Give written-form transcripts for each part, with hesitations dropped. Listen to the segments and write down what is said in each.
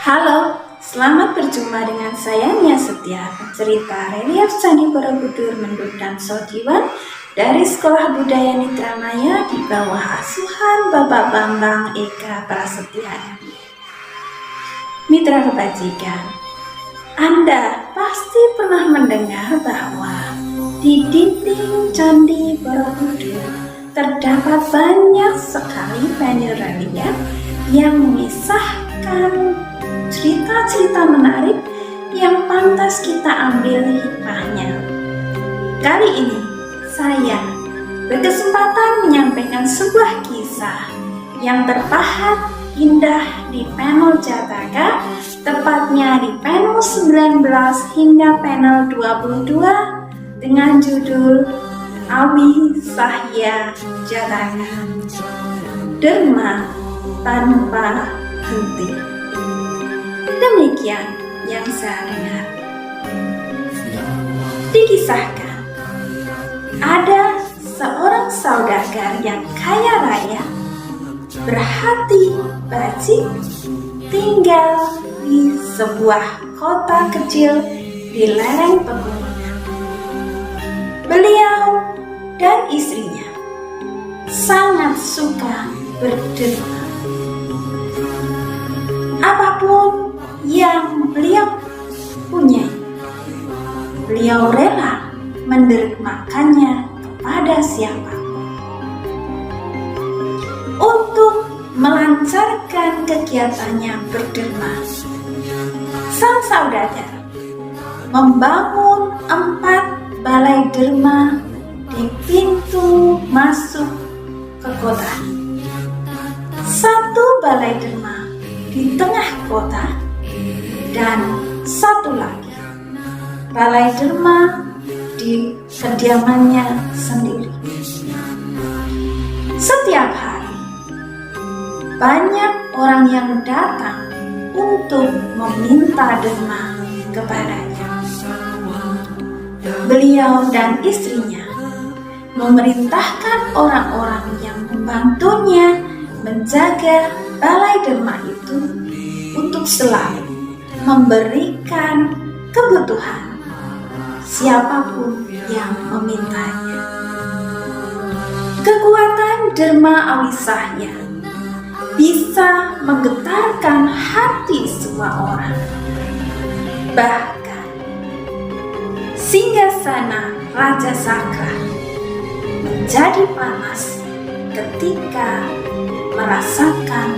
Halo, selamat berjumpa dengan saya Nia Setia, cerita relief Candi Borobudur Mendut dan Sodiwan dari Sekolah Budaya Nitramaya di bawah asuhan Bapak Bambang Eka Prasetya. Mitra kebajikan, Anda pasti pernah mendengar bahwa di dinding Candi Borobudur terdapat banyak sekali panel relief yang mengisahkan cerita-cerita menarik yang pantas kita ambil hikmahnya. Kali ini saya berkesempatan menyampaikan sebuah kisah yang terpahat indah di panel Jataka, tepatnya di panel 19 hingga panel 22 dengan judul Awi Sahya Jataka, Derma Tanpa Henti. Demikian yang saya dengar. Dikisahkan, ada seorang saudagar yang kaya raya, berhati bajik, tinggal di sebuah kota kecil di lereng pegunungan. Beliau dan istrinya sangat suka berderma. Apapun yang beliau punya, beliau rela mendermakannya kepada siapapun untuk melancarkan kegiatannya berderma. Sang saudagar membangun 4 balai derma di pintu masuk ke kota. 1 balai derma di tengah kota dan 1 lagi balai derma di kediamannya sendiri. Setiap hari banyak orang yang datang untuk meminta derma kepadanya. Beliau dan istrinya memerintahkan orang-orang yang membantunya menjaga balai derma itu untuk selalu memberikan kebutuhan siapapun yang memintanya. Kekuatan derma Awi Sahya bisa menggetarkan hati semua orang. Bahkan singgasana Raja Sakra menjadi panas ketika merasakan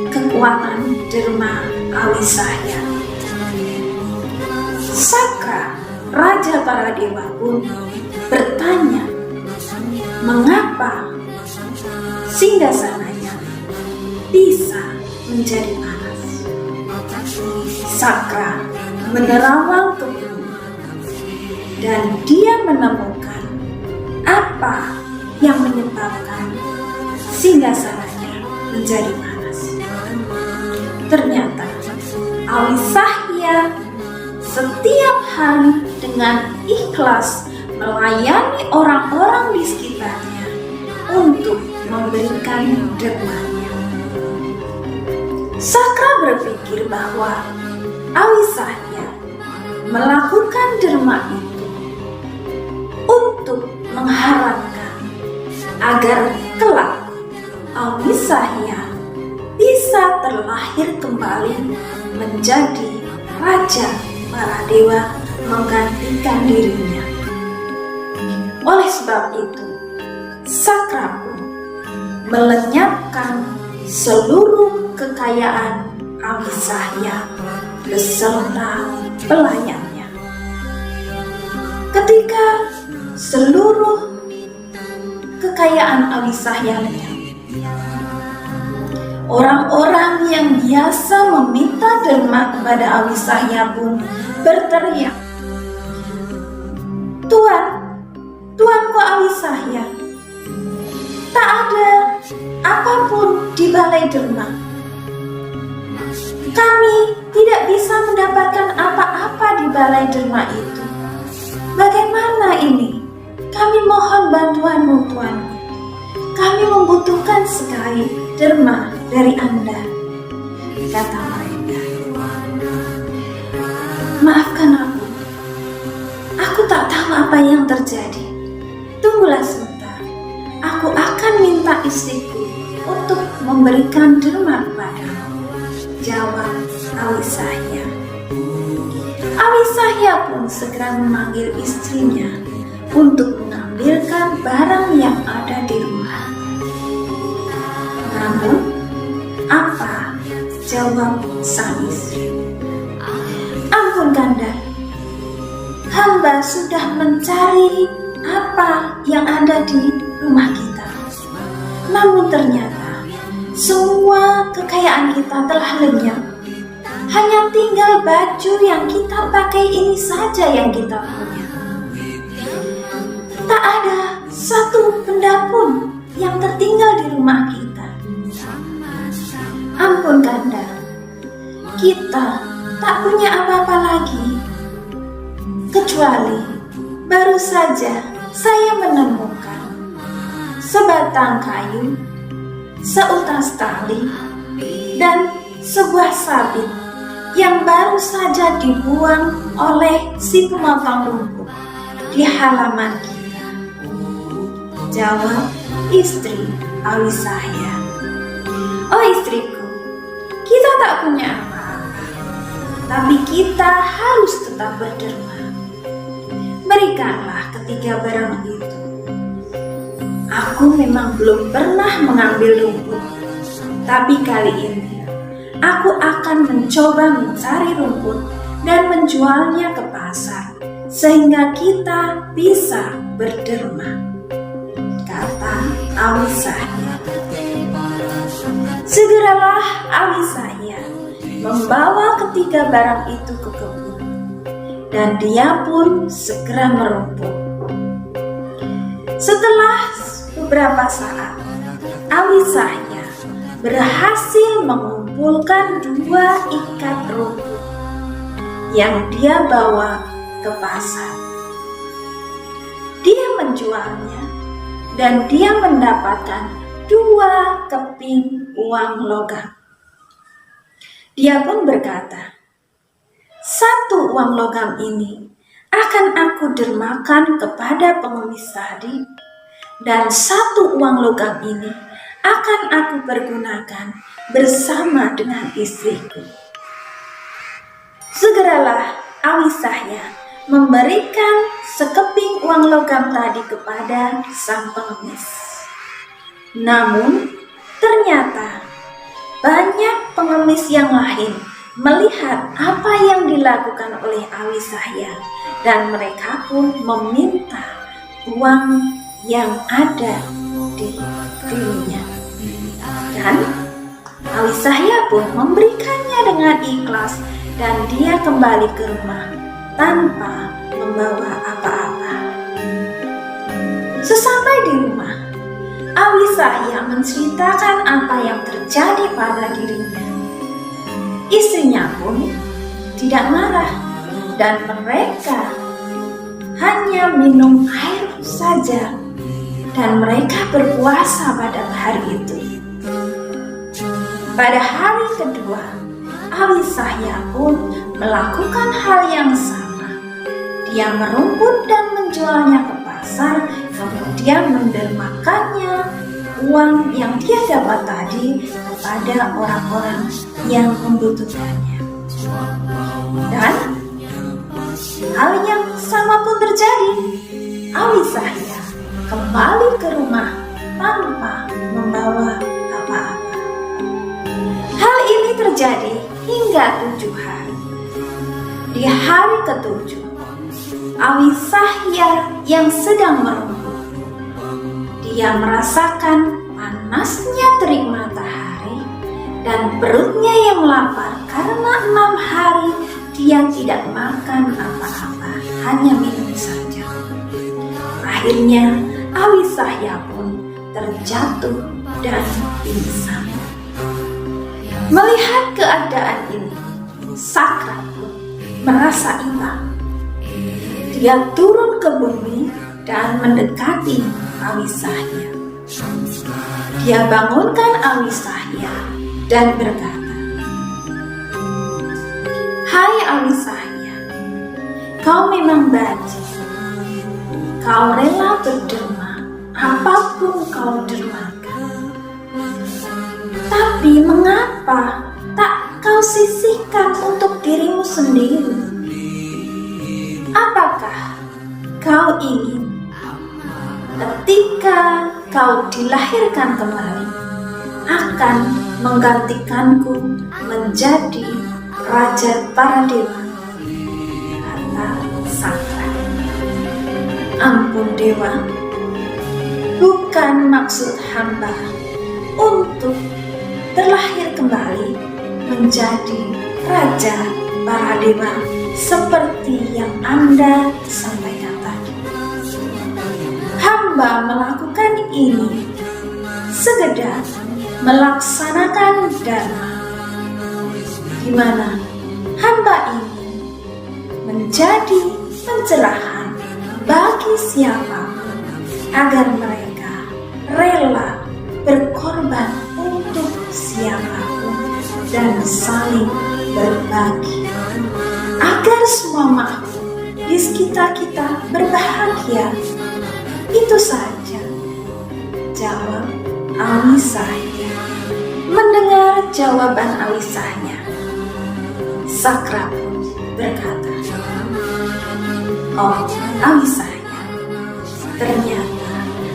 kekuatan derma Awi Sahya. Sakra, Raja para dewa pun bertanya mengapa singgasananya bisa menjadi panas. Sakra menerawang ke bumi dan dia menemukan apa yang menyebabkan singgasananya menjadi panas. Ternyata Awi Sahya setiap hari dengan ikhlas melayani orang-orang di sekitarnya untuk memberikan dermanya. Sakra berpikir bahwa Awi Sahya melakukan derma itu untuk mengharapkan agar kelak Awi Sahya bisa terlahir kembali menjadi raja para dewa menggantikan dirinya. Oleh sebab itu, Sakra pun melenyapkan seluruh kekayaan Awi Sahya beserta pelayannya. Ketika seluruh kekayaan Awi Sahya lenyap, orang-orang yang biasa meminta derma kepada Awi Sahya pun berteriak, Tuanku Awi Sahya, tak ada apapun di balai derma. Kami tidak bisa mendapatkan apa-apa di balai derma itu. Bagaimana ini? Kami mohon bantuanmu, Tuanku. Kami membutuhkan sekali derma dari Anda, kata mereka. maafkan aku. Aku tak tahu apa yang terjadi. Tunggulah sebentar. Aku akan minta istriku untuk memberikan derma padamu, jawab Awisahya. Awisahya pun segera memanggil istrinya untuk mengambilkan barang yang ada di rumah. Namun, apa jawab sang istri? Ampun Kanda, hamba sudah mencari apa yang ada di rumah kita. Namun ternyata semua kekayaan kita telah lenyap. Hanya tinggal baju yang kita pakai ini saja yang kita punya. Tak ada satu benda pun yang tertinggal di rumah kita. Ampun Kanda, kita tak punya apa-apa lagi. Kecuali baru saja saya menemukan sebatang kayu, seutas tali, dan sebuah sabit yang baru saja dibuang oleh si pemotong rumput di halaman kita, jawab istri Awisahya. Oh istriku, kita tak punya apa-apa, tapi kita harus tetap berderma. Berikanlah ketiga barang itu. Aku memang belum pernah mengambil rumput, tapi kali ini aku akan mencoba mencari rumput dan menjualnya ke pasar, sehingga kita bisa berderma, kata Awisahya. Segeralah Awisahya membawa ketiga barang itu ke kebun, dan dia pun segera merumput. Setelah beberapa saat, Awisahya berhasil mengumpulkan 2 ikat rumput yang dia bawa ke pasar. Dia menjualnya dan dia mendapatkan 2 keping uang logam. Dia pun berkata, 1 uang logam ini akan aku dermakan kepada pengemis tadi, dan 1 uang logam ini akan aku pergunakan bersama dengan istriku. Segeralah Awisahya memberikan sekeping uang logam tadi kepada sang pengemis. Namun ternyata banyak pengemis yang lain melihat apa yang dilakukan oleh Awisahya, dan mereka pun meminta uang yang ada di dirinya. Dan Awisahya pun memberikannya dengan ikhlas, dan dia kembali ke rumah tanpa membawa apa-apa. Sesampai di rumah, Awisahya menceritakan apa yang terjadi pada dirinya. Istrinya pun tidak marah, dan mereka hanya minum air saja, dan mereka berpuasa pada hari itu. Pada hari kedua, Awisahya pun melakukan hal yang sama. Dia merumput dan menjualnya ke pasar, kemudian mendermakannya uang yang dia dapat tadi kepada orang-orang yang membutuhkannya. Dan hal yang sama pun terjadi. Awisahya kembali ke rumah tanpa membawa apa-apa. Hal ini terjadi hingga 7 hari. Di hari ke-7, Awisahya yang sedang merumput, dia merasakan panasnya terik matahari dan perutnya yang lapar karena 6 hari dia tidak makan apa-apa, hanya minum saja. Akhirnya Awisahya pun terjatuh dan pingsan. Melihat keadaan ini, Sakra pun merasa iba. Dia turun ke bumi dan mendekati Awisahya. Dia bangunkan Awisahya dan berkata, "Hai Awisahya, kau memang bajing. Kau rela berderma, apapun kau dermakan. Tapi mengapa tak kau sisihkan untuk dirimu sendiri? Apakah kau ingin ketika kau dilahirkan kembali akan menggantikanku menjadi raja para dewa? Kata Sakra. Ampun dewa, bukan maksud hamba untuk terlahir kembali menjadi raja para dewa seperti yang Anda sampaikan tadi. Hamba melakukan ini sekedar melaksanakan dharma, di mana hamba ingin menjadi pencerahan bagi siapapun agar mereka rela berkorban untuk siapapun dan saling berbagi agar semua makhluk di sekitar kita berbahagia. Itu saja, jawab Alisahnya. Mendengar jawaban Alisahnya, Sakra pun berkata, "Oh Alisahnya, ternyata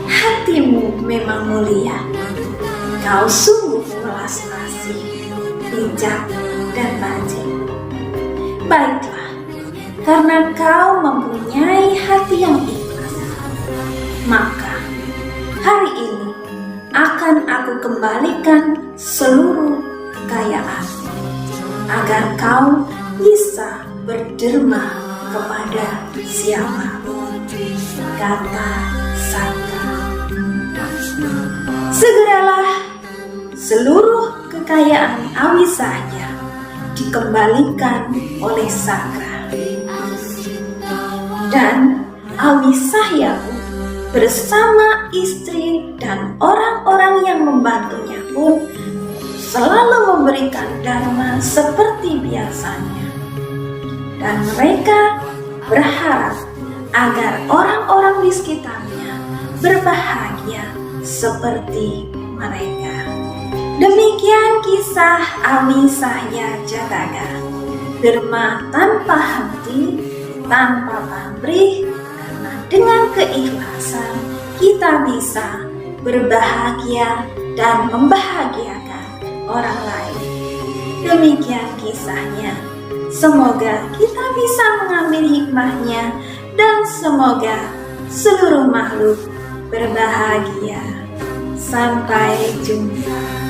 hatimu memang mulia. Kau sungguh welas asih, bijak dan rajin. Baiklah, karena kau mempunyai hati yang ikhlas, maka hari ini akan aku kembalikan seluruh kekayaan agar kau bisa berderma kepada siapapun," kata Sakra. Segeralah seluruh kekayaan Alisahnya dikembalikan oleh Sakra, dan Alisahnya pun bersama istri dan orang-orang yang membantunya pun selalu memberikan dharma seperti biasanya, dan mereka berharap agar orang-orang di sekitarnya berbahagia seperti mereka. Demikian kisah Alisahnya Jataka, derma tanpa henti, tanpa pamrih, karena dengan keikhlasan kita bisa berbahagia dan membahagiakan orang lain. Demikian kisahnya. Semoga kita bisa mengambil hikmahnya dan semoga seluruh makhluk berbahagia. Sampai jumpa.